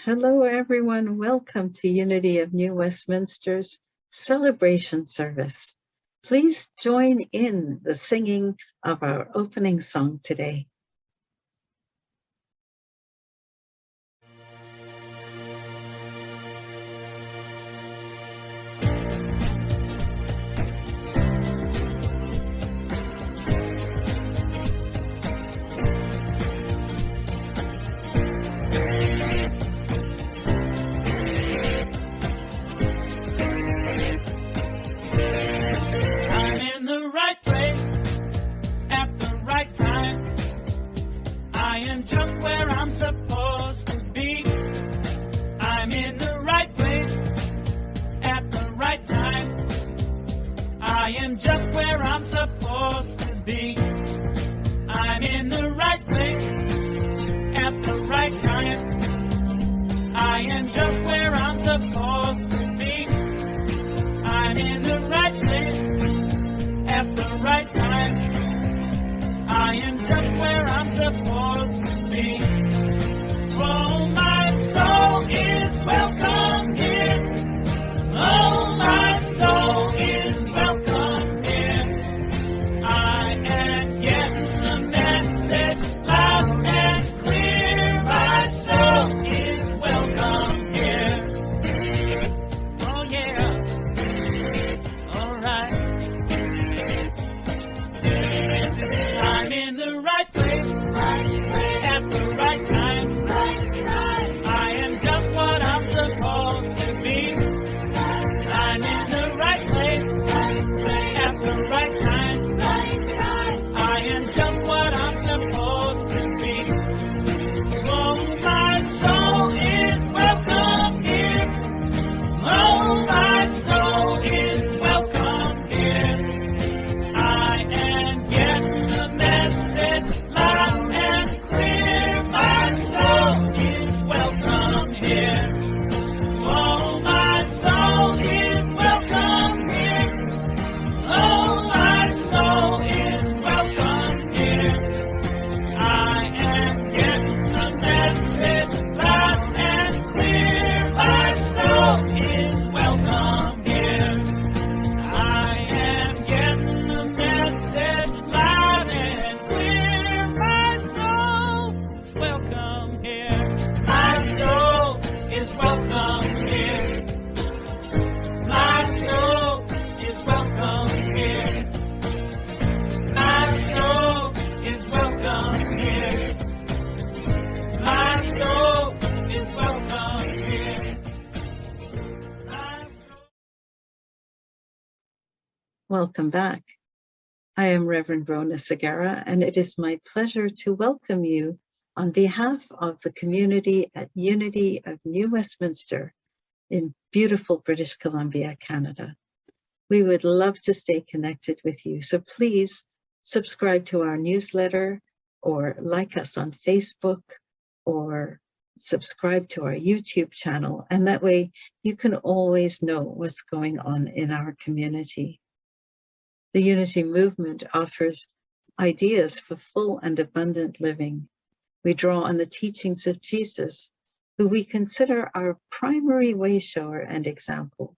Hello, everyone. Welcome to Unity of New Westminster's celebration service. Please join in the singing of our opening song today. Welcome back. I am Reverend Rhona Segarra, and it is my pleasure to welcome you on behalf of the community at Unity of New Westminster in beautiful British Columbia, Canada. We would love to stay connected with you, so please subscribe to our newsletter or like us on Facebook or subscribe to our YouTube channel, and that way you can always know what's going on in our community. The Unity movement offers ideas for full and abundant living. We draw on the teachings of Jesus, who we consider our primary way shower and example.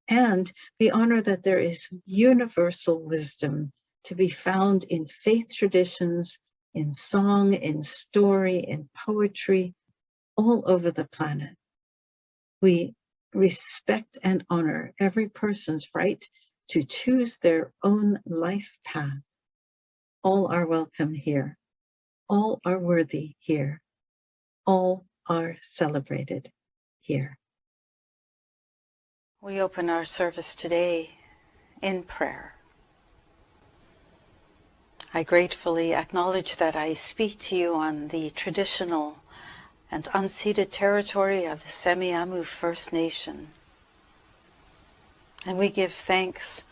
And we honor that there is universal wisdom to be found in faith traditions, in song, in story, in poetry, all over the planet. We respect and honor every person's right to choose their own life path. All are welcome here. All are worthy here. All are celebrated here. We open our service today in prayer. I gratefully acknowledge that I speak to you on the traditional and unceded territory of the Semiahmoo First Nation. And we give thanks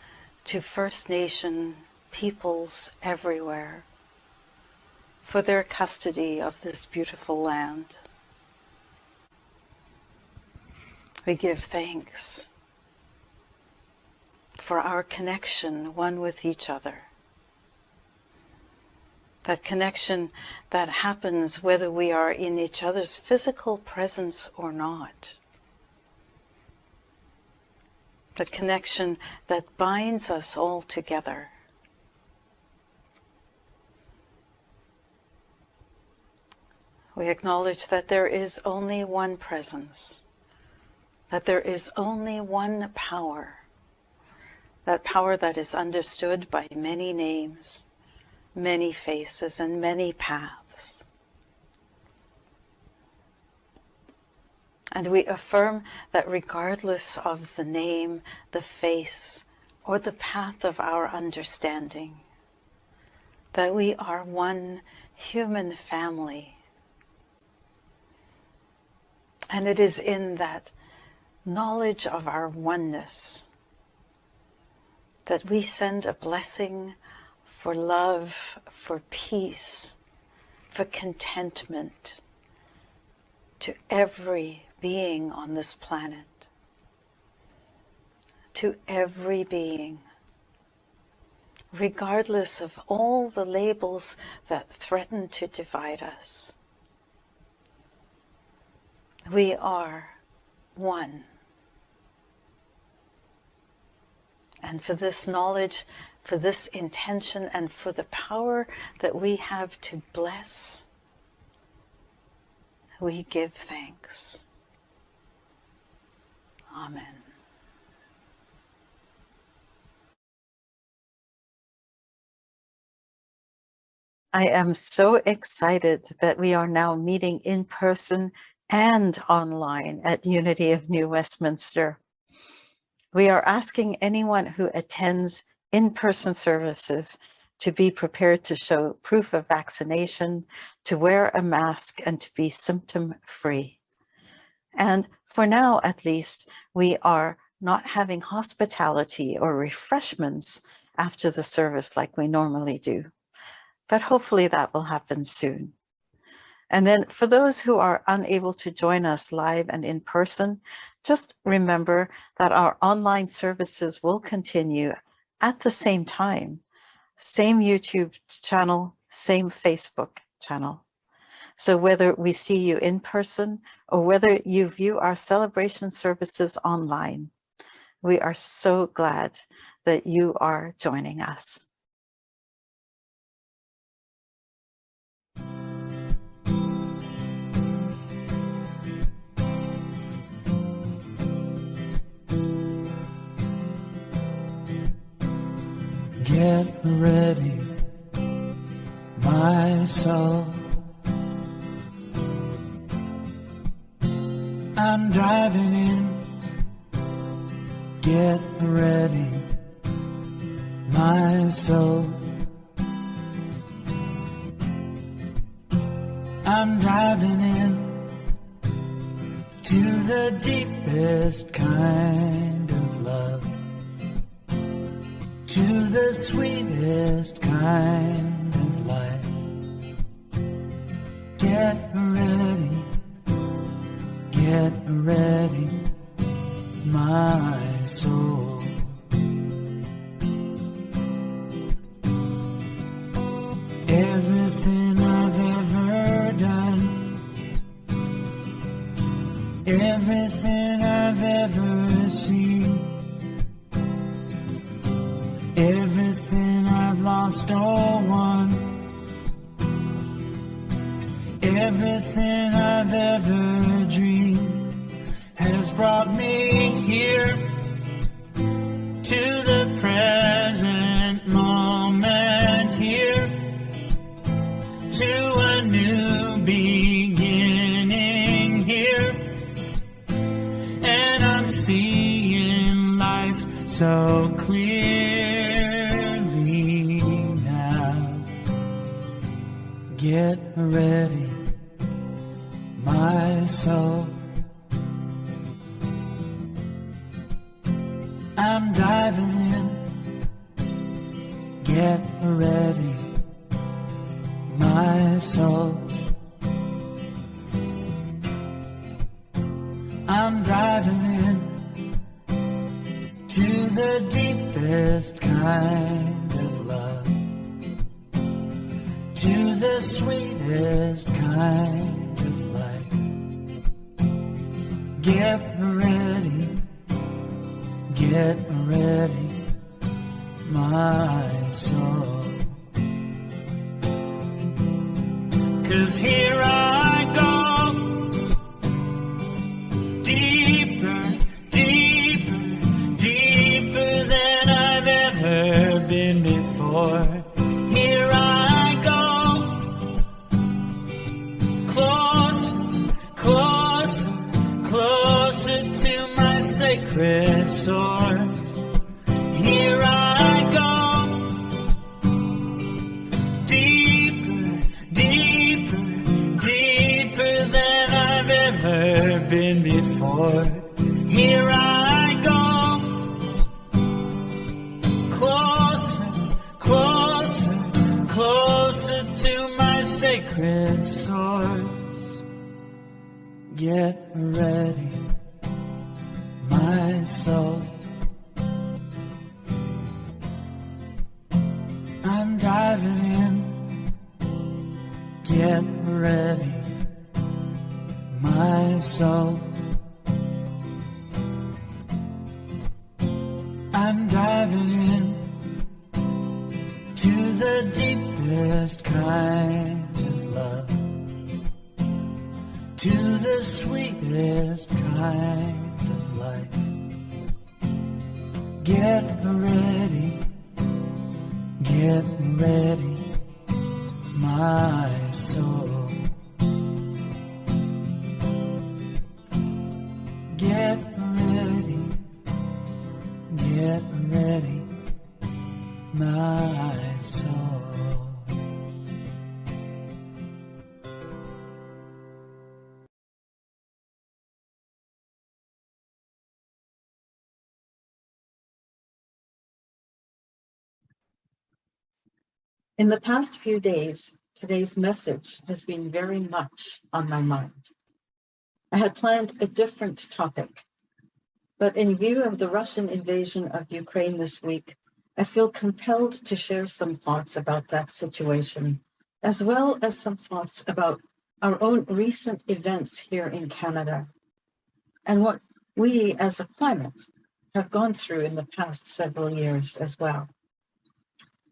to First Nation peoples everywhere for their custody of this beautiful land. We give thanks for our connection one with each other, that connection that happens whether we are in each other's physical presence or not. That connection that binds us all together. We acknowledge that there is only one presence, that there is only one power, that power that is understood by many names, many faces, and many paths. And we affirm that regardless of the name, the face, or the path of our understanding, that we are one human family. And it is in that knowledge of our oneness that we send a blessing for love, for peace, for contentment to every being on this planet, to every being, regardless of all the labels that threaten to divide us. We are one. And for this knowledge, for this intention, and for the power that we have to bless, we give thanks. Amen. I am so excited that we are now meeting in person and online at Unity of New Westminster. We are asking anyone who attends in-person services to be prepared to show proof of vaccination, to wear a mask, and to be symptom-free. And for now, at least, we are not having hospitality or refreshments after the service like we normally do. But hopefully that will happen soon. And then for those who are unable to join us live and in person, just remember that our online services will continue at the same time. Same YouTube channel, same Facebook channel. So whether we see you in person or whether you view our celebration services online, we are so glad that you are joining us. Get ready, my soul. I'm driving in. Get ready, my soul. I'm driving in to the deepest kind of love, to the sweetest kind of life. Get ready, my soul. Everything I've ever done, everything I've ever seen, everything I've lost or won, everything I've ever dreamed has brought me here to the present moment, here to a new beginning here. And I'm seeing life so clearly now. Get ready, my soul. I'm diving in. Get ready, my soul. I'm driving in to the deepest kind of love, to the sweetest kind of life. Get ready, my soul. 'Cause here I go, deeper, deeper, deeper than I've ever been before. Here I go, closer, closer, closer to my sacred source. Here I go, deeper, deeper, deeper than I've ever been before. Here I go, closer, closer, closer to my sacred source. Get ready, my soul. I'm diving in. Get ready, my soul. I'm diving in to the deepest kind of love, to the sweetest kind of life. Get ready, my soul. Get ready, my soul. In the past few days, today's message has been very much on my mind. I had planned a different topic, but in view of the Russian invasion of Ukraine this week, I feel compelled to share some thoughts about that situation, as well as some thoughts about our own recent events here in Canada and what we as a planet have gone through in the past several years as well.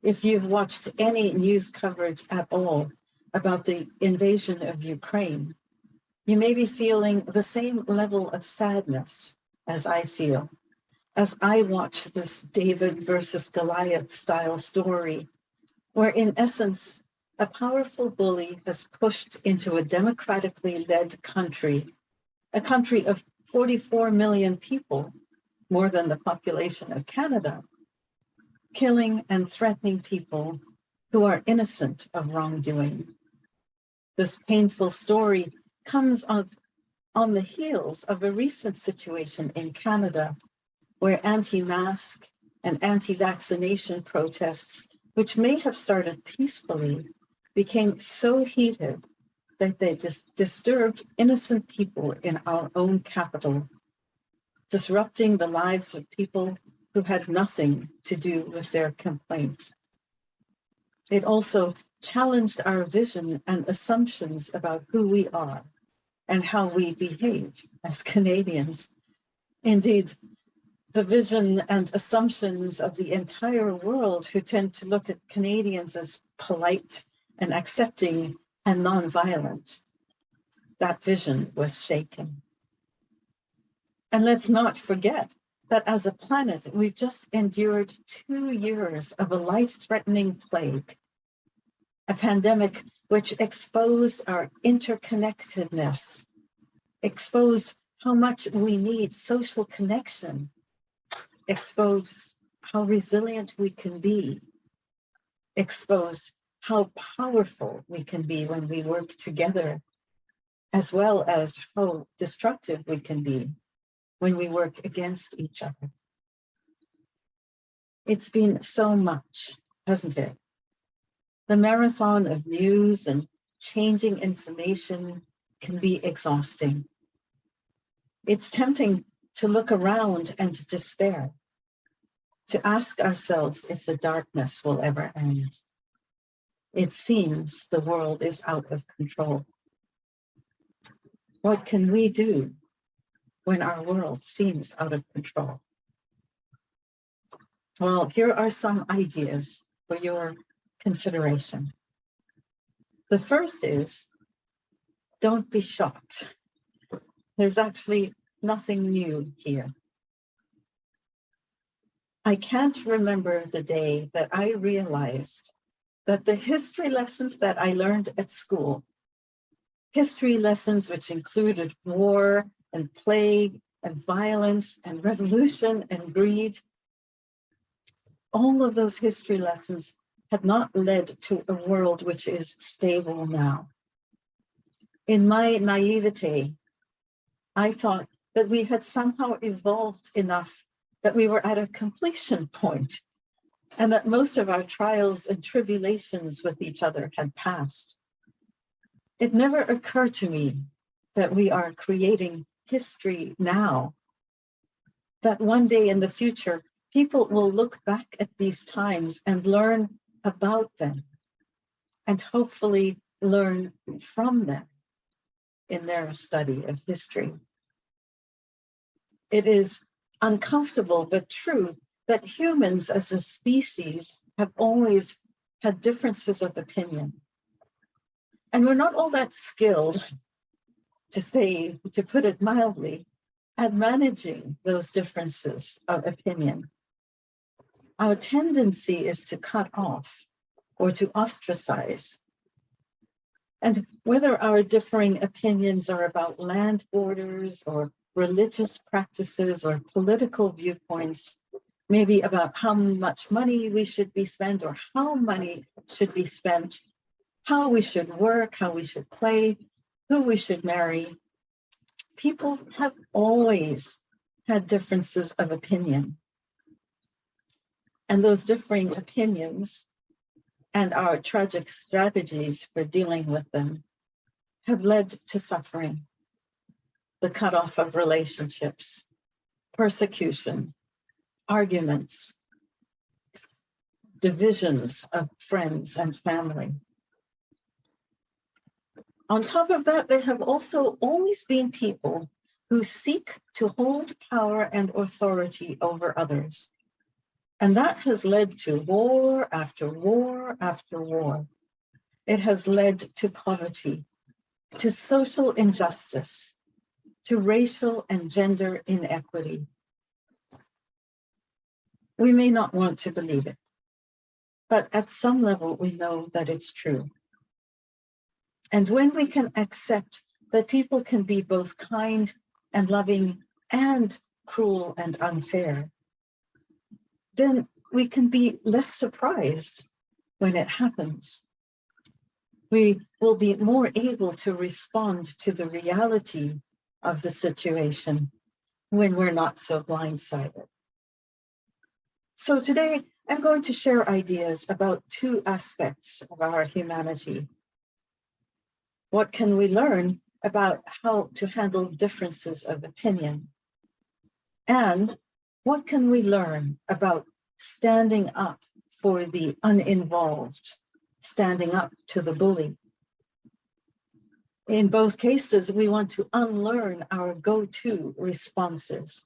If you've watched any news coverage at all about the invasion of Ukraine, you may be feeling the same level of sadness as I feel as I watch this David versus Goliath style story, where in essence, a powerful bully has pushed into a democratically led country, a country of 44 million people, more than the population of Canada, killing and threatening people who are innocent of wrongdoing. This painful story comes on the heels of a recent situation in Canada where anti-mask and anti-vaccination protests, which may have started peacefully, became so heated that they disturbed innocent people in our own capital, disrupting the lives of people who had nothing to do with their complaint. It also challenged our vision and assumptions about who we are and how we behave as Canadians. Indeed, the vision and assumptions of the entire world who tend to look at Canadians as polite and accepting and non-violent. That vision was shaken. And let's not forget that as a planet, we've just endured 2 years of a life-threatening plague, a pandemic which exposed our interconnectedness, exposed how much we need social connection, exposed how resilient we can be, exposed how powerful we can be when we work together, as well as how destructive we can be when we work against each other. It's been so much, hasn't it? The marathon of news and changing information can be exhausting. It's tempting to look around and to despair, to ask ourselves if the darkness will ever end. It seems the world is out of control. What can we do when our world seems out of control? Well, here are some ideas for your consideration. The first is, don't be shocked. There's actually nothing new here. I can't remember the day that I realized that the history lessons that I learned at school, history lessons which included war and plague and violence and revolution and greed, all of those history lessons had not led to a world which is stable now. In my naivete, I thought that we had somehow evolved enough that we were at a completion point, and that most of our trials and tribulations with each other had passed. It never occurred to me that we are creating history now, that one day in the future, people will look back at these times and learn about them, and hopefully learn from them in their study of history. It is uncomfortable but true that humans as a species have always had differences of opinion. And we're not all that skilled, to put it mildly, at managing those differences of opinion. Our tendency is to cut off or to ostracize. And whether our differing opinions are about land borders or religious practices or political viewpoints, maybe about how much money we should be spent or how money should be spent, how we should work, how we should play, who we should marry. People have always had differences of opinion. And those differing opinions and our tragic strategies for dealing with them have led to suffering, the cutoff of relationships, persecution, arguments, divisions of friends and family. On top of that, there have also always been people who seek to hold power and authority over others. And that has led to war after war after war. It has led to poverty, to social injustice, to racial and gender inequity. We may not want to believe it, but at some level we know that it's true. And when we can accept that people can be both kind and loving and cruel and unfair, then we can be less surprised when it happens. We will be more able to respond to the reality of the situation when we're not so blindsided. So today, I'm going to share ideas about two aspects of our humanity. What can we learn about how to handle differences of opinion? And what can we learn about standing up for the uninvolved, standing up to the bully? In both cases, we want to unlearn our go-to responses,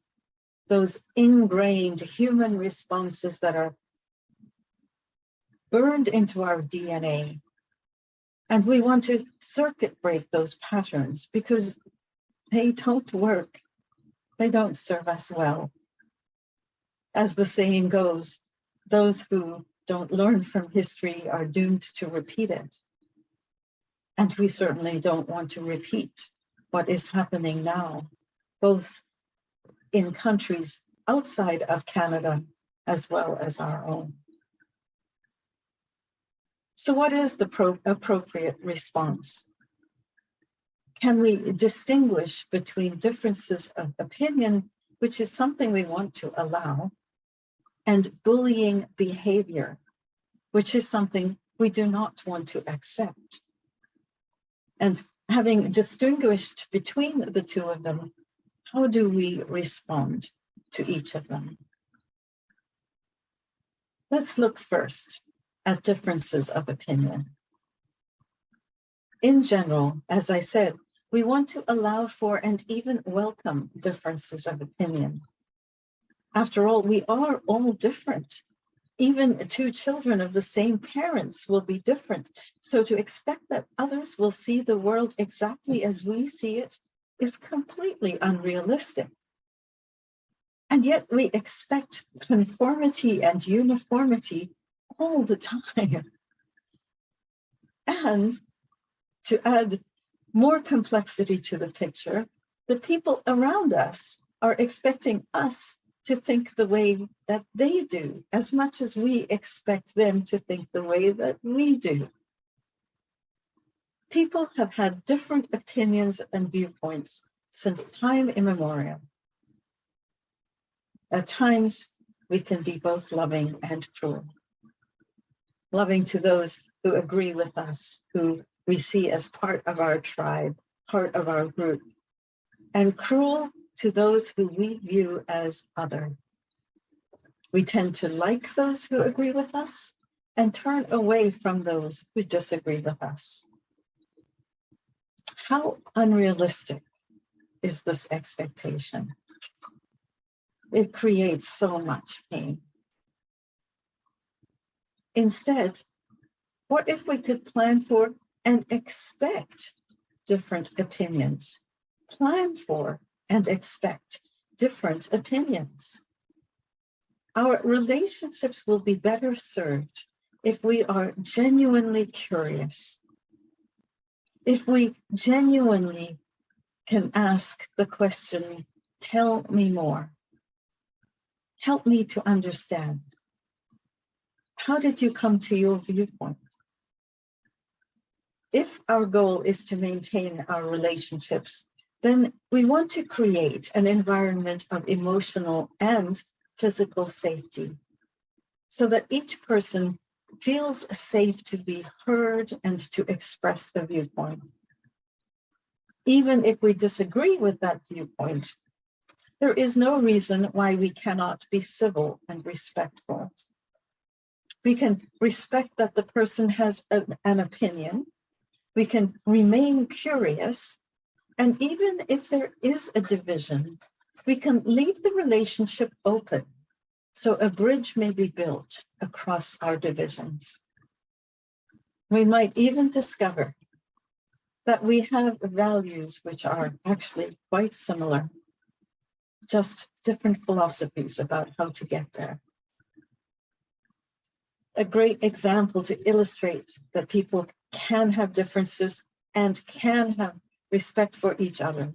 those ingrained human responses that are burned into our DNA. And we want to circuit break those patterns because they don't work. They don't serve us well. As the saying goes, those who don't learn from history are doomed to repeat it. And we certainly don't want to repeat what is happening now, both in countries outside of Canada as well as our own. So what is the appropriate response? Can we distinguish between differences of opinion, which is something we want to allow, and bullying behavior, which is something we do not want to accept? And having distinguished between the two of them, how do we respond to each of them? Let's look first at differences of opinion. In general, as I said, we want to allow for and even welcome differences of opinion. After all, we are all different. Even two children of the same parents will be different. So to expect that others will see the world exactly as we see it is completely unrealistic. And yet we expect conformity and uniformity all the time. And to add more complexity to the picture, the people around us are expecting us to think the way that they do, as much as we expect them to think the way that we do. People have had different opinions and viewpoints since time immemorial. At times, we can be both loving and cruel. Loving to those who agree with us, who we see as part of our tribe, part of our group, and cruel to those who we view as other. We tend to like those who agree with us and turn away from those who disagree with us. How unrealistic is this expectation? It creates so much pain. Instead, what if we could plan for and expect different opinions? Plan for and expect different opinions. Our relationships will be better served if we are genuinely curious, if we genuinely can ask the question, tell me more, help me to understand. How did you come to your viewpoint? If our goal is to maintain our relationships, then we want to create an environment of emotional and physical safety so that each person feels safe to be heard and to express the viewpoint. Even if we disagree with that viewpoint, there is no reason why we cannot be civil and respectful. We can respect that the person has an opinion. We can remain curious. And even if there is a division, we can leave the relationship open so a bridge may be built across our divisions. We might even discover that we have values which are actually quite similar, just different philosophies about how to get there. A great example to illustrate that people can have differences and can have respect for each other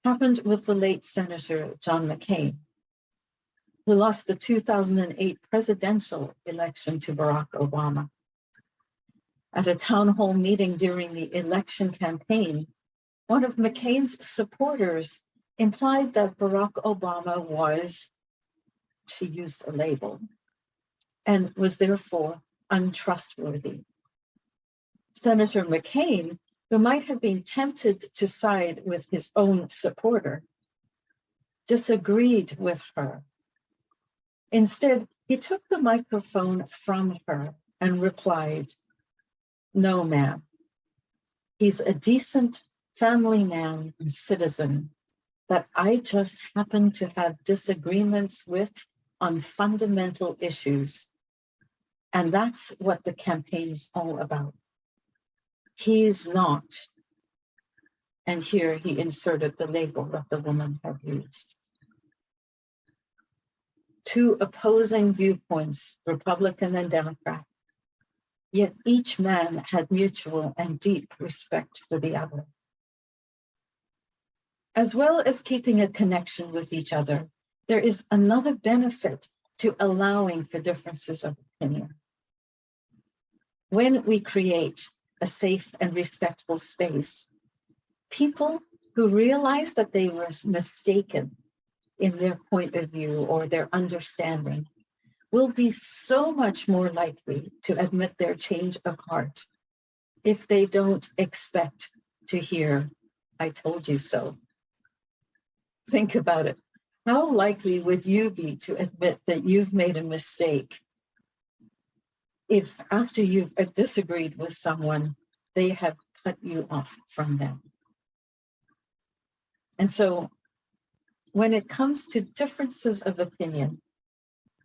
happened with the late Senator John McCain, who lost the 2008 presidential election to Barack Obama. At a town hall meeting during the election campaign, one of McCain's supporters implied that Barack Obama was, she used a label, and was therefore untrustworthy. Senator McCain, who might have been tempted to side with his own supporter, disagreed with her. Instead, he took the microphone from her and replied, "No, ma'am. He's a decent family man and citizen that I just happen to have disagreements with on fundamental issues. And that's what the campaign's all about. He's not." And here he inserted the label that the woman had used. Two opposing viewpoints, Republican and Democrat, yet each man had mutual and deep respect for the other. As well as keeping a connection with each other, there is another benefit to allowing for differences of opinion. When we create a safe and respectful space, people who realize that they were mistaken in their point of view or their understanding will be so much more likely to admit their change of heart if they don't expect to hear, "I told you so." Think about it. How likely would you be to admit that you've made a mistake if after you've disagreed with someone, they have cut you off from them. And so when it comes to differences of opinion,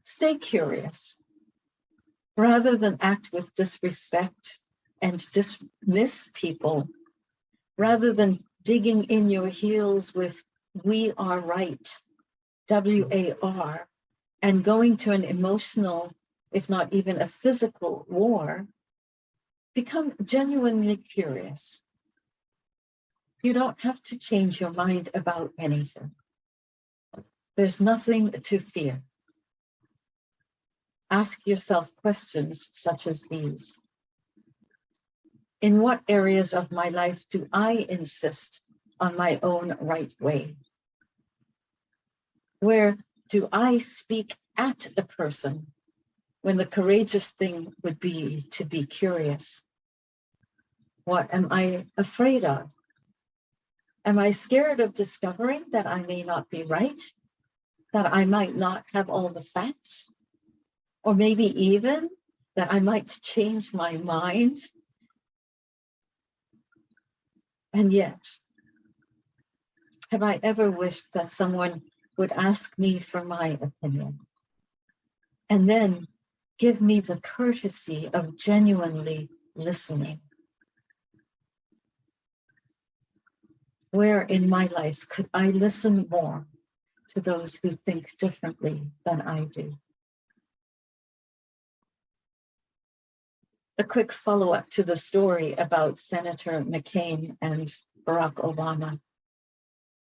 stay curious. Rather than act with disrespect and dismiss people, rather than digging in your heels with "we are right," WAR, and going to an emotional, if not even a physical war, become genuinely curious. You don't have to change your mind about anything. There's nothing to fear. Ask yourself questions such as these. In what areas of my life do I insist on my own right way? Where do I speak at a person when the courageous thing would be to be curious? What am I afraid of? Am I scared of discovering that I may not be right? That I might not have all the facts? Or maybe even that I might change my mind? And yet, have I ever wished that someone would ask me for my opinion and then give me the courtesy of genuinely listening? Where in my life could I listen more to those who think differently than I do? A quick follow-up to the story about Senator McCain and Barack Obama.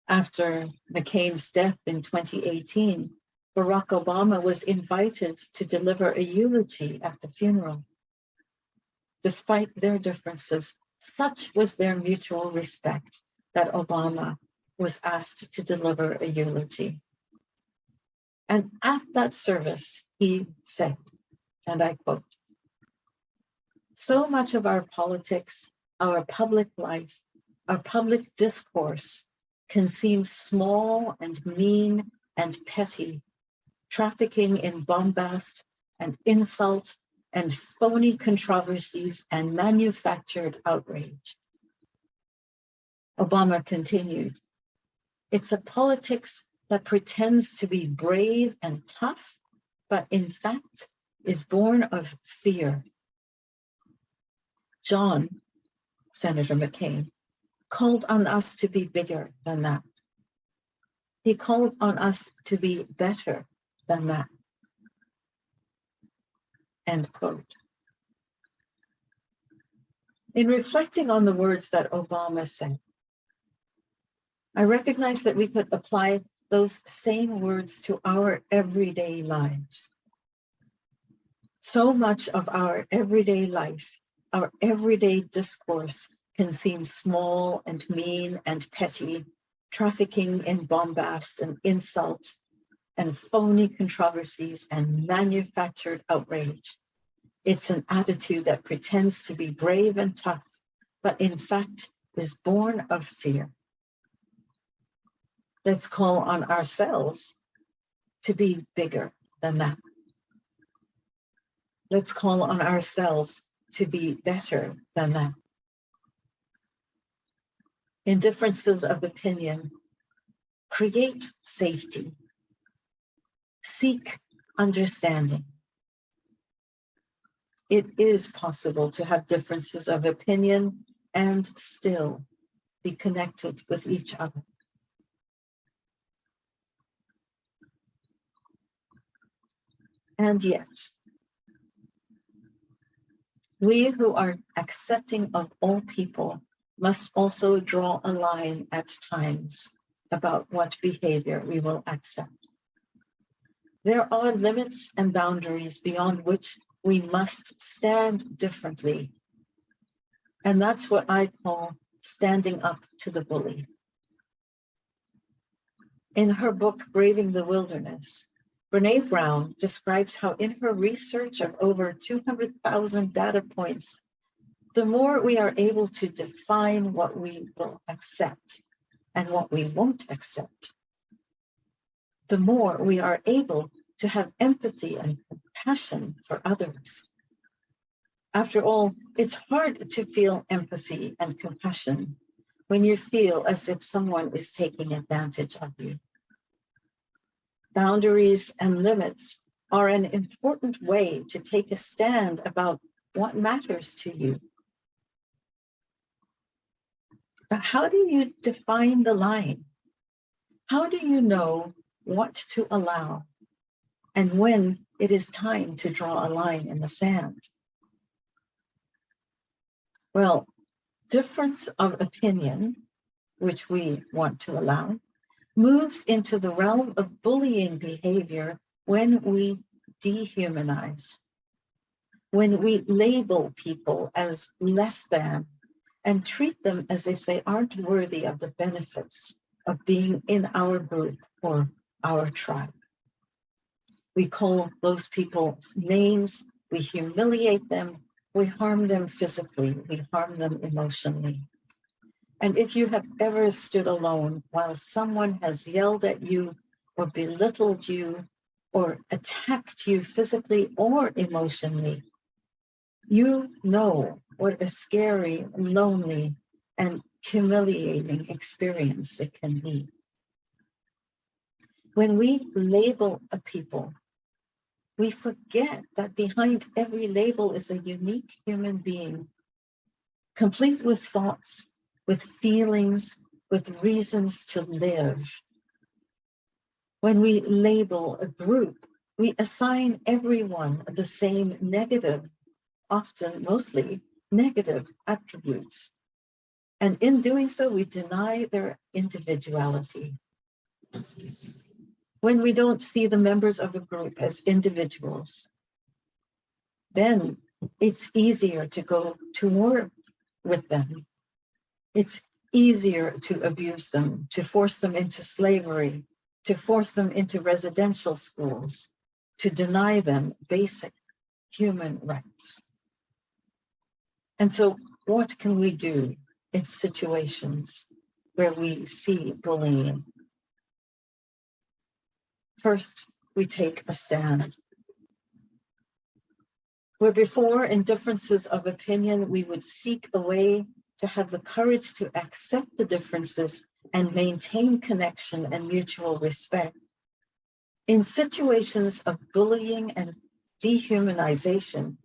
After McCain's death in 2018, Barack Obama was invited to deliver a eulogy at the funeral. Despite their differences, such was their mutual respect that Obama was asked to deliver a eulogy. And at that service, he said, and I quote, "So much of our politics, our public life, our public discourse can seem small and mean and petty, trafficking in bombast and insult and phony controversies and manufactured outrage." Obama continued, "It's a politics that pretends to be brave and tough, but in fact is born of fear." John, Senator McCain, called on us to be bigger than that. He called on us to be better than that. End quote. In reflecting on the words that Obama said, I recognize that we could apply those same words to our everyday lives. So much of our everyday life, our everyday discourse can seem small and mean and petty, trafficking in bombast and insult and phony controversies and manufactured outrage. It's an attitude that pretends to be brave and tough, but in fact is born of fear. Let's call on ourselves to be bigger than that. Let's call on ourselves to be better than that. In differences of opinion, create safety. Seek understanding. It is possible to have differences of opinion and still be connected with each other. And yet, we who are accepting of all people must also draw a line at times about what behavior we will accept. There are limits and boundaries beyond which we must stand differently. And that's what I call standing up to the bully. In her book, Braving the Wilderness, Brene Brown describes how in her research of over 200,000 data points, the more we are able to define what we will accept and what we won't accept, the more we are able to have empathy and compassion for others. After all, It's hard to feel empathy and compassion when you feel as if someone is taking advantage of you. Boundaries and limits are an important way to take a stand about what matters to you. But how do you define the line? How do you know what to allow and when it is time to draw a line in the sand? Well, difference of opinion, which we want to allow, moves into the realm of bullying behavior when we dehumanize, when we label people as less than and treat them as if they aren't worthy of the benefits of being in our group or our tribe. We call those people names, we humiliate them, we harm them physically, we harm them emotionally. And if you have ever stood alone while someone has yelled at you or belittled you or attacked you physically or emotionally, you know what a scary, lonely, and humiliating experience it can be. When we label a people, we forget that behind every label is a unique human being, complete with thoughts, with feelings, with reasons to live. When we label a group, we assign everyone the same negative, often mostly negative attributes. And in doing so, we deny their individuality. When we don't see the members of a group as individuals, then it's easier to go to war with them. It's easier to abuse them, to force them into slavery, to force them into residential schools, to deny them basic human rights. And so what can we do in situations where we see bullying? First, we take a stand. Where before, in differences of opinion, we would seek a way to have the courage to accept the differences and maintain connection and mutual respect. In situations of bullying and dehumanization,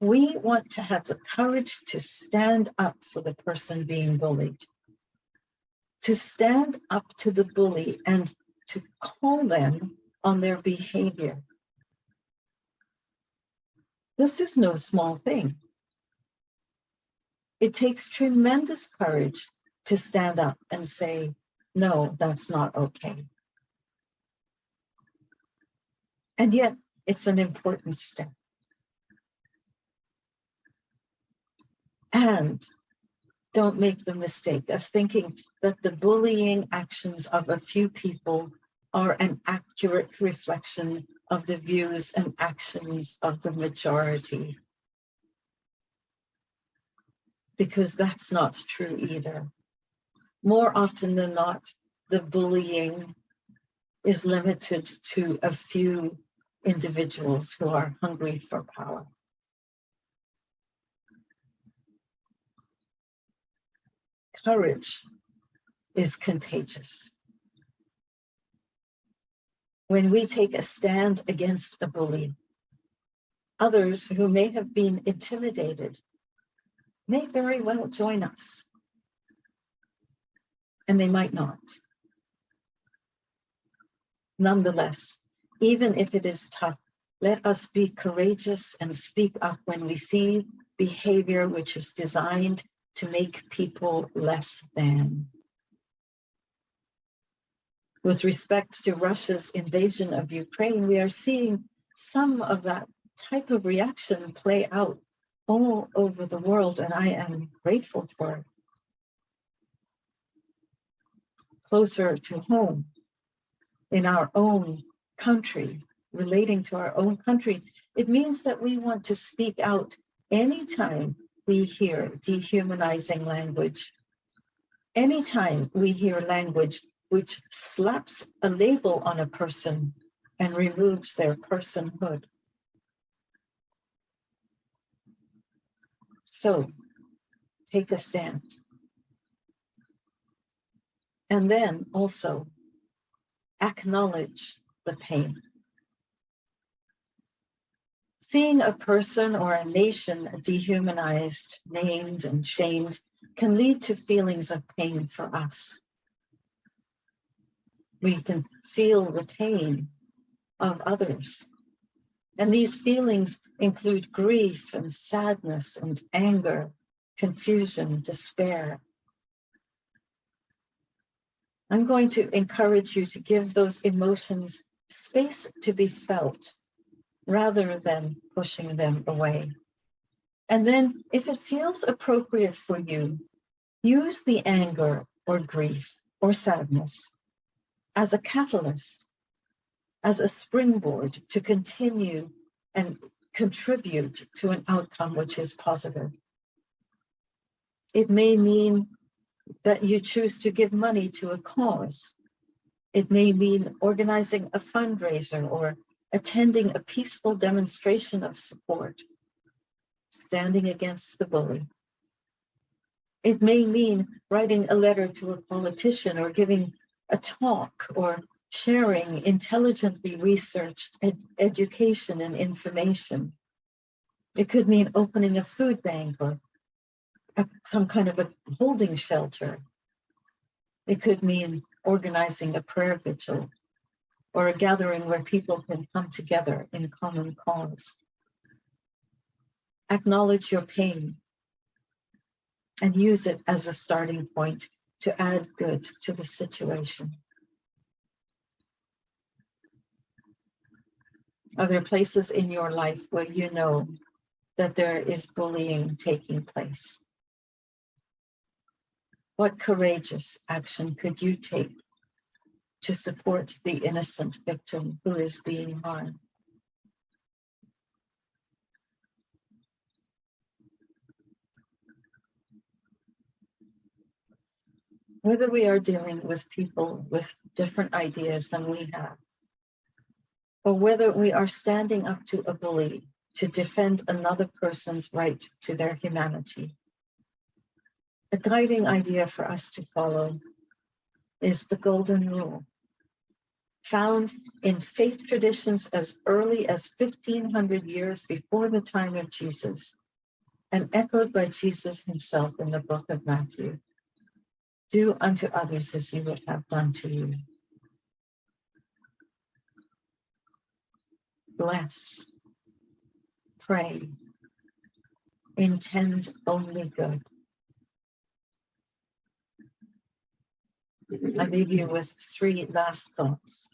we want to have the courage to stand up for the person being bullied, to stand up to the bully and to call them on their behavior. This is no small thing. It takes tremendous courage to stand up and say, no, that's not okay. And yet, it's an important step. And don't make the mistake of thinking that the bullying actions of a few people are an accurate reflection of the views and actions of the majority. Because that's not true either. More often than not, the bullying is limited to a few individuals who are hungry for power. Courage is contagious. When we take a stand against a bully, others who may have been intimidated may very well join us, and they might not. Nonetheless, even if it is tough, let us be courageous and speak up when we see behavior which is designed to make people less than. With respect to Russia's invasion of Ukraine, we are seeing some of that type of reaction play out all over the world, and I am grateful for it. Closer to home, in our own country, relating to our own country, it means that we want to speak out anytime we hear dehumanizing language, anytime we hear language which slaps a label on a person and removes their personhood. So take a stand. And then also acknowledge the pain. Seeing a person or a nation dehumanized, named, and shamed can lead to feelings of pain for us. We can feel the pain of others. And these feelings include grief and sadness and anger, confusion, despair. I'm going to encourage you to give those emotions space to be felt rather than pushing them away. And then, if it feels appropriate for you, use the anger or grief or sadness as a catalyst, as a springboard to continue and contribute to an outcome which is positive. It may mean that you choose to give money to a cause. It may mean organizing a fundraiser or attending a peaceful demonstration of support, standing against the bully. It may mean writing a letter to a politician or giving a talk or sharing intelligently researched education and information. It could mean opening a food bank or some kind of a holding shelter. It could mean organizing a prayer vigil or a gathering where people can come together in common cause. Acknowledge your pain and use it as a starting point to add good to the situation. Are there places in your life where you know that there is bullying taking place? What courageous action could you take to support the innocent victim who is being harmed? Whether we are dealing with people with different ideas than we have, or whether we are standing up to a bully to defend another person's right to their humanity, a guiding idea for us to follow is the golden rule, found in faith traditions as early as 1500 years before the time of Jesus, and echoed by Jesus himself in the book of Matthew. Do unto others as you would have done to you. Bless, pray, intend only good. I leave you with three last thoughts.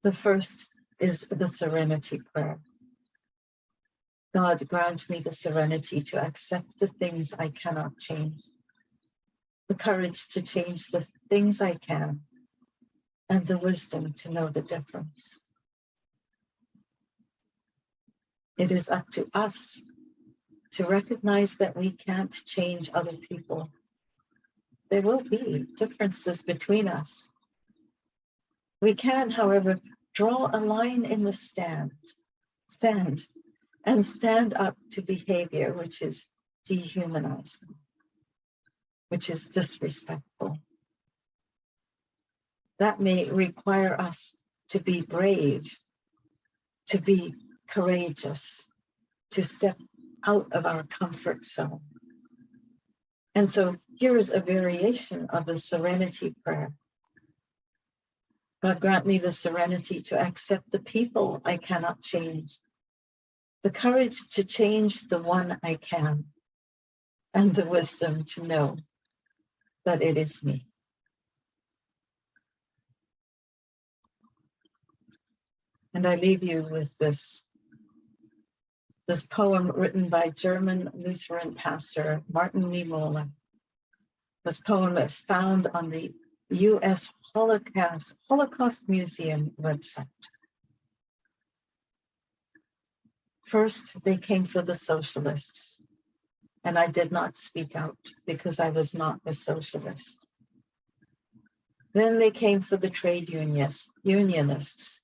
The first is the serenity prayer. God, grant me the serenity to accept the things I cannot change, the courage to change the things I can, and the wisdom to know the difference. It is up to us to recognize that we can't change other people. There will be differences between us. We can, however, draw a line in the sand, and stand up to behavior which is dehumanizing, which is disrespectful. That may require us to be brave, to be courageous, to step out of our comfort zone. And so here is a variation of the serenity prayer. God, grant me the serenity to accept the people I cannot change, the courage to change the one I can, and the wisdom to know that it is me. And I leave you with this poem written by German Lutheran pastor Martin Niemöller. This poem is found on the U.S. Holocaust Museum website. First, they came for the socialists, and I did not speak out because I was not a socialist. Then they came for the trade unionists,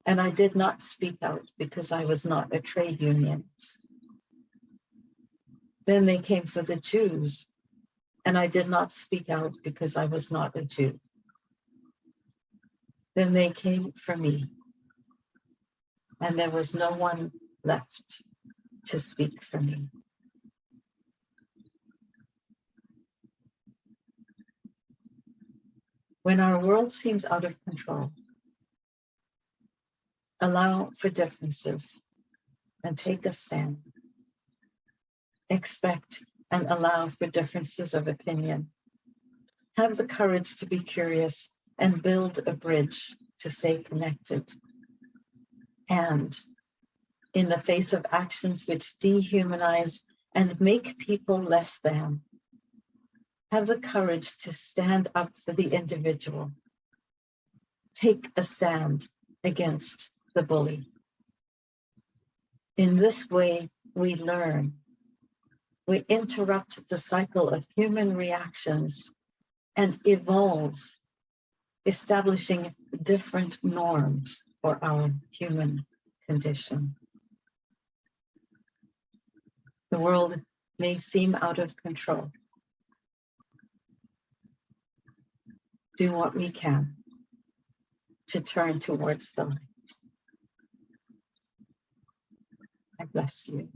and I did not speak out because I was not a trade unionist. Then they came for the Jews, and I did not speak out because I was not a Jew. Then they came for me, and there was no one left to speak for me. When our world seems out of control, allow for differences and take a stand. Expect and allow for differences of opinion. Have the courage to be curious and build a bridge to stay connected. And in the face of actions which dehumanize and make people less than, have the courage to stand up for the individual. Take a stand against the bully. In this way, we learn. We interrupt the cycle of human reactions and evolve, establishing different norms for our human condition. The world may seem out of control. Do what we can to turn towards the light. I bless you.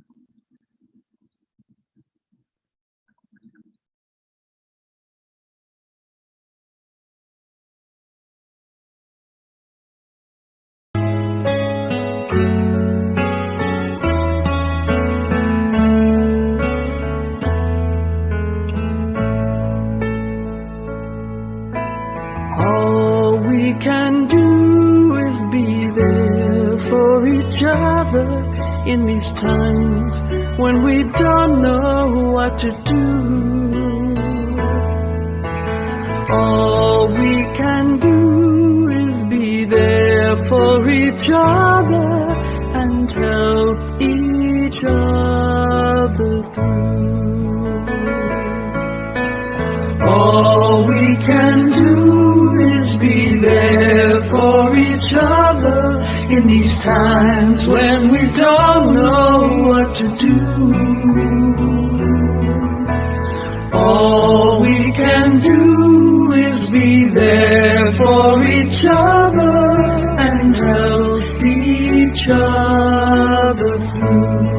All we can do is be there for each other in these times when we don't know what to do. All we can do is be there for each other and help each other through. All we can do is be there for each other in these times when we don't know what to do. All we can do is be there for each other and help each other through.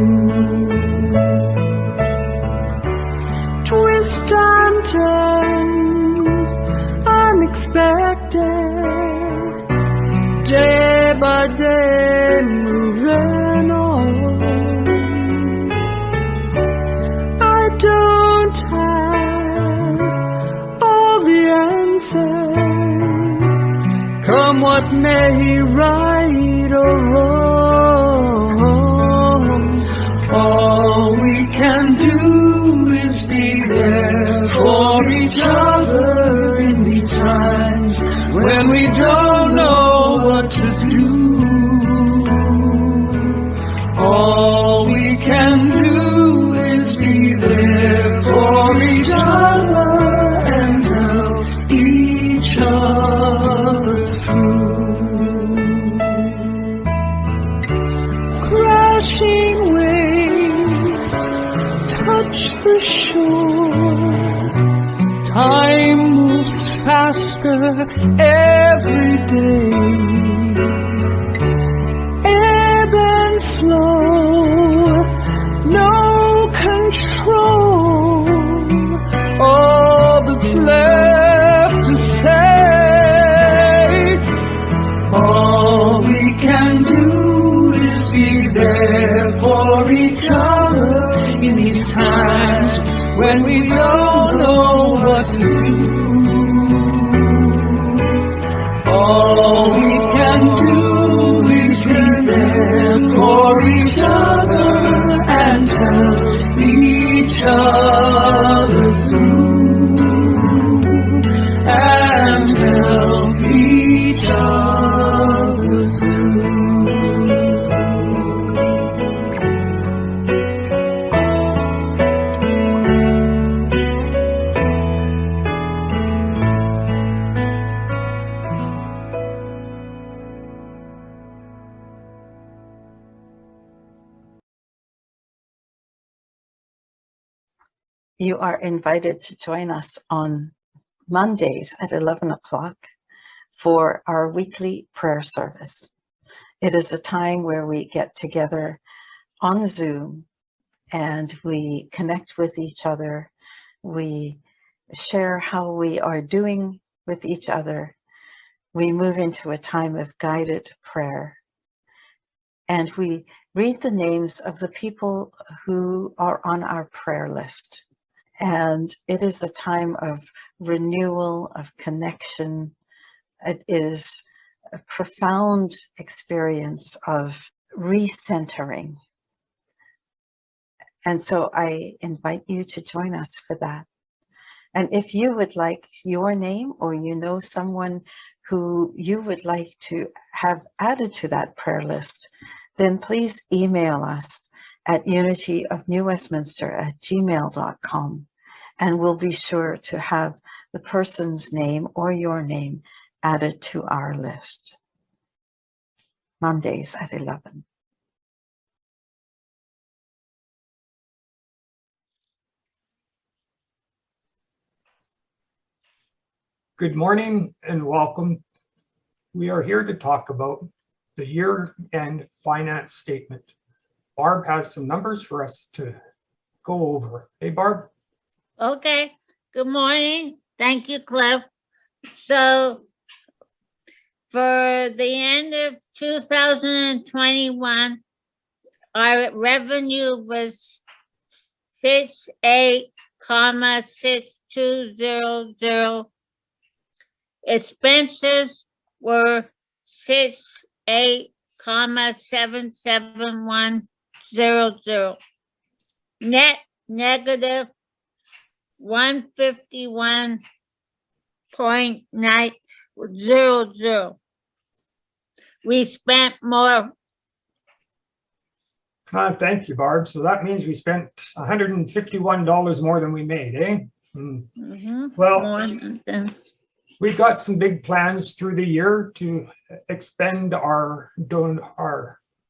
Twist and turns, unexpected, day by day moving on. I don't have all the answers, come what may, right or wrong. All we can do is be there for each other in these times when we don't know what to do. All we can do is be there for each other and help each other through. Crashing waves touch the shore. Time moves faster every day. Ebb and flow, no control. All that's left to say, all we can do is be there for each other in these times when we don't know what to do. All we can do is be there for each other and help each other through, and help each other through. You are invited to join us on Mondays at 11 o'clock for our weekly prayer service. It is a time where we get together on Zoom and we connect with each other. We share how we are doing with each other. We move into a time of guided prayer. And we read the names of the people who are on our prayer list. And it is a time of renewal, of connection. It is a profound experience of recentering. And so I invite you to join us for that. And if you would like your name, or you know someone who you would like to have added to that prayer list, then please email us at unityofnewwestminster@gmail.com, and we'll be sure to have the person's name or your name added to our list. Mondays at 11. Good morning and welcome. We are here to talk about the year-end finance statement. Barb has some numbers for us to go over. Hey, Barb? Okay, good morning. Thank you, Cliff. So for the end of 2021, our revenue was 68,6200. Expenses were 68,77100. Net negative 151.900. We spent more. Thank you, Barb. So that means we spent $151 more than we made, eh? Well, More than we've got some big plans through the year to expend our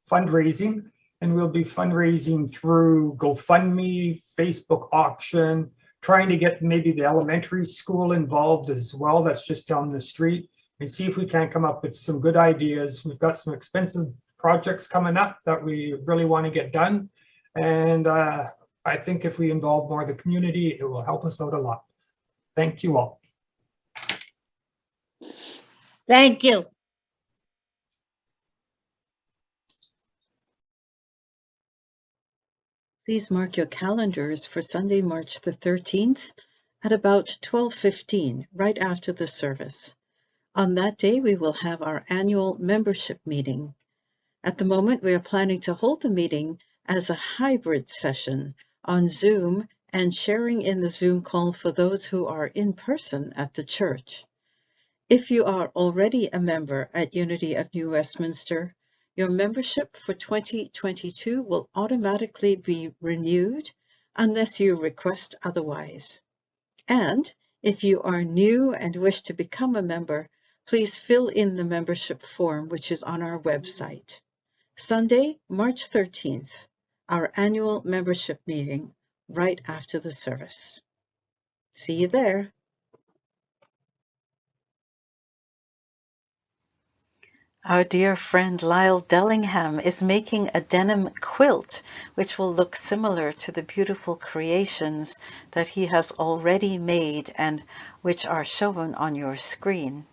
fundraising, and we'll be fundraising through GoFundMe, Facebook auction, trying to get maybe the elementary school involved as well. That's just down the street, and see if we can come up with some good ideas. We've got some expensive projects coming up that we really want to get done. And I think if we involve more of the community, it will help us out a lot. Thank you all. Thank you. Please mark your calendars for Sunday, March the 13th at about 12:15, right after the service. On that day, we will have our annual membership meeting. At the moment, we are planning to hold the meeting as a hybrid session on Zoom and sharing in the Zoom call for those who are in person at the church. If you are already a member at Unity of New Westminster, your membership for 2022 will automatically be renewed unless you request otherwise. And if you are new and wish to become a member, please fill in the membership form, which is on our website. Sunday, March 13th, our annual membership meeting right after the service. See you there. Our dear friend Lyle Dellingham is making a denim quilt, which will look similar to the beautiful creations that he has already made and which are shown on your screen.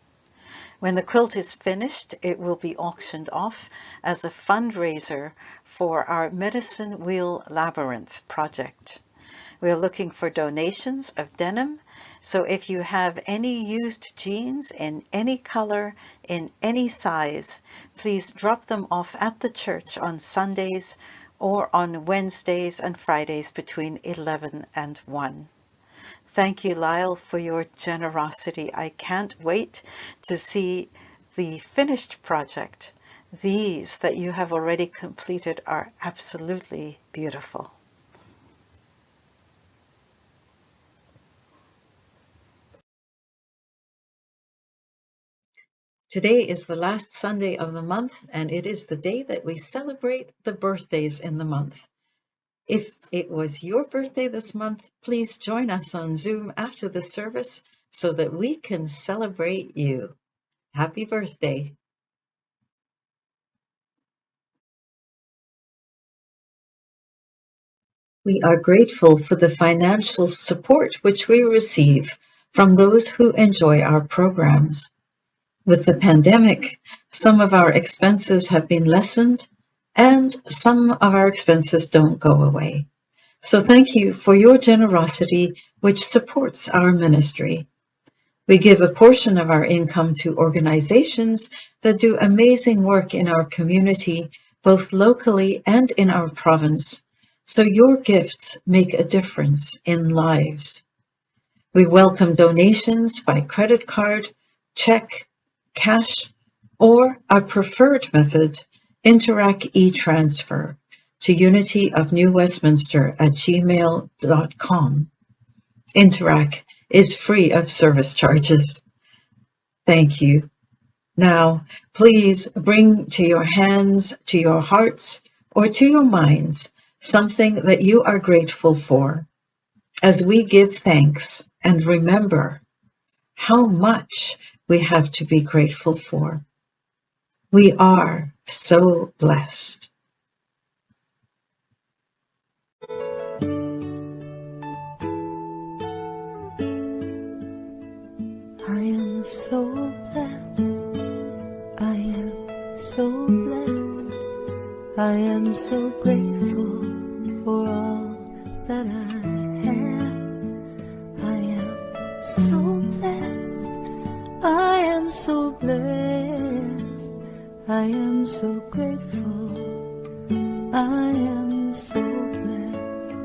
When the quilt is finished, it will be auctioned off as a fundraiser for our Medicine Wheel Labyrinth project. We are looking for donations of denim, so if you have any used jeans in any color, in any size, please drop them off at the church on Sundays or on Wednesdays and Fridays between 11 and 1. Thank you, Lyle, for your generosity. I can't wait to see the finished project. These that you have already completed are absolutely beautiful. Today is the last Sunday of the month, and it is the day that we celebrate the birthdays in the month. If it was your birthday this month, please join us on Zoom after the service so that we can celebrate you. Happy birthday. We are grateful for the financial support which we receive from those who enjoy our programs. With the pandemic, some of our expenses have been lessened and some of our expenses don't go away. So thank you for your generosity, which supports our ministry. We give a portion of our income to organizations that do amazing work in our community, both locally and in our province. So your gifts make a difference in lives. We welcome donations by credit card, check, cash, or our preferred method, Interac e-transfer, to Unity of New Westminster at gmail.com. Interac is free of service charges. Thank you. Now, please bring to your hands, to your hearts, or to your minds something that you are grateful for, as we give thanks and remember how much we have to be grateful for. We are so blessed. I am so blessed. I am so blessed. I am so grateful for all that I have. I am so blessed. I am so blessed. I am so grateful. I am so blessed.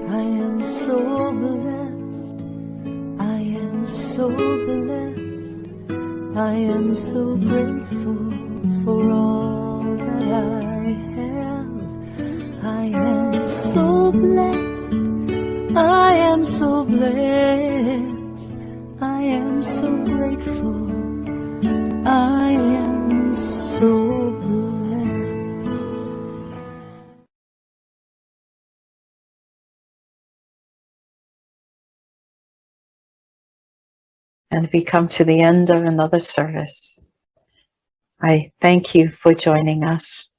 I am so blessed. I am so blessed. I am so grateful for all that I have. I am so blessed. I am so blessed. I am so grateful. I am so blessed. And we come to the end of another service. I thank you for joining us.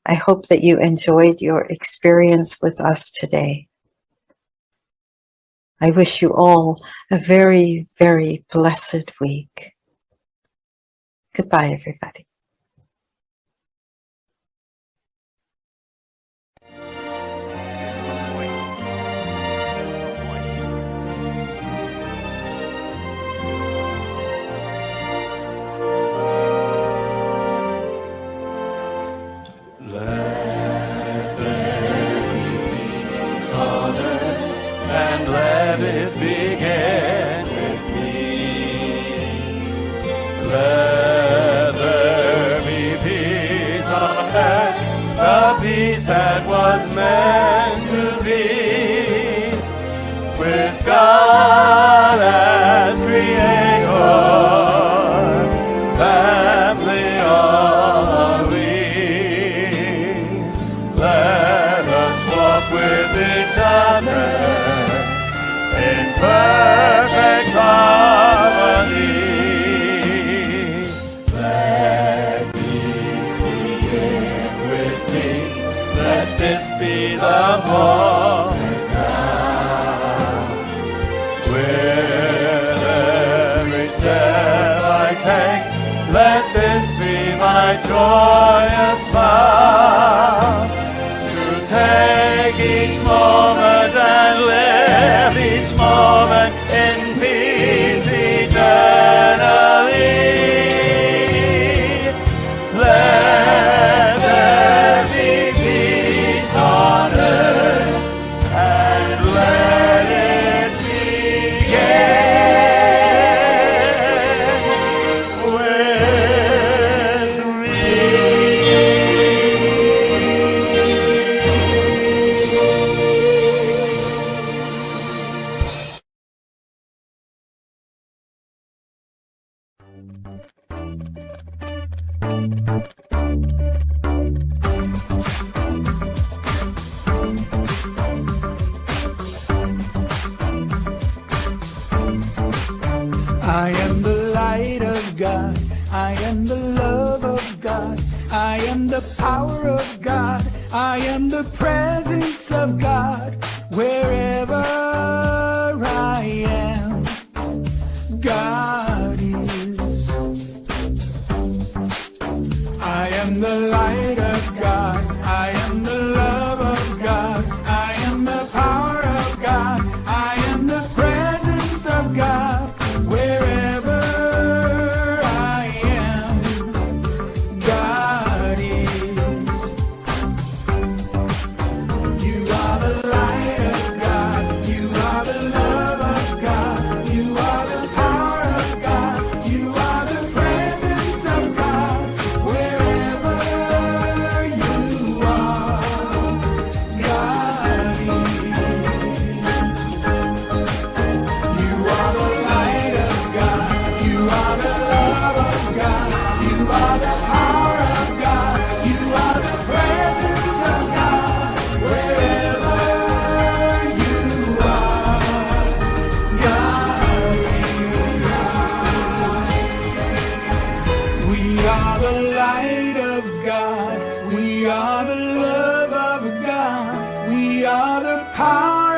I hope that you enjoyed your experience with us today. I wish you all a very, very blessed week. Goodbye, everybody. And let it begin with me. Let there be peace on earth, the peace that was meant to be, with God as creator, family are we. Let us walk with each other in perfect harmony. Let peace begin with me. Let this be the moment now. With every step I take, let this be my joyous vow. To take each moment and live each moment in peace eternally. Let there be peace on earth, and let it begin with me. I am the light of God. I am the love of God. I am the power of God. I am the presence of God. Wherever I am, God is. I am the light of God. I am the love of God. I am the power of God. I am the presence of God. Wherever I am, God is. You are the light of God. You are the love of God. You are the power of God. You are the presence of God. Wherever you are, God is. You are the light of God. You are the love of God. You are the power of God. You are the presence of God. Wherever you are, God is. We are the light of God. We are the love of God. We are the power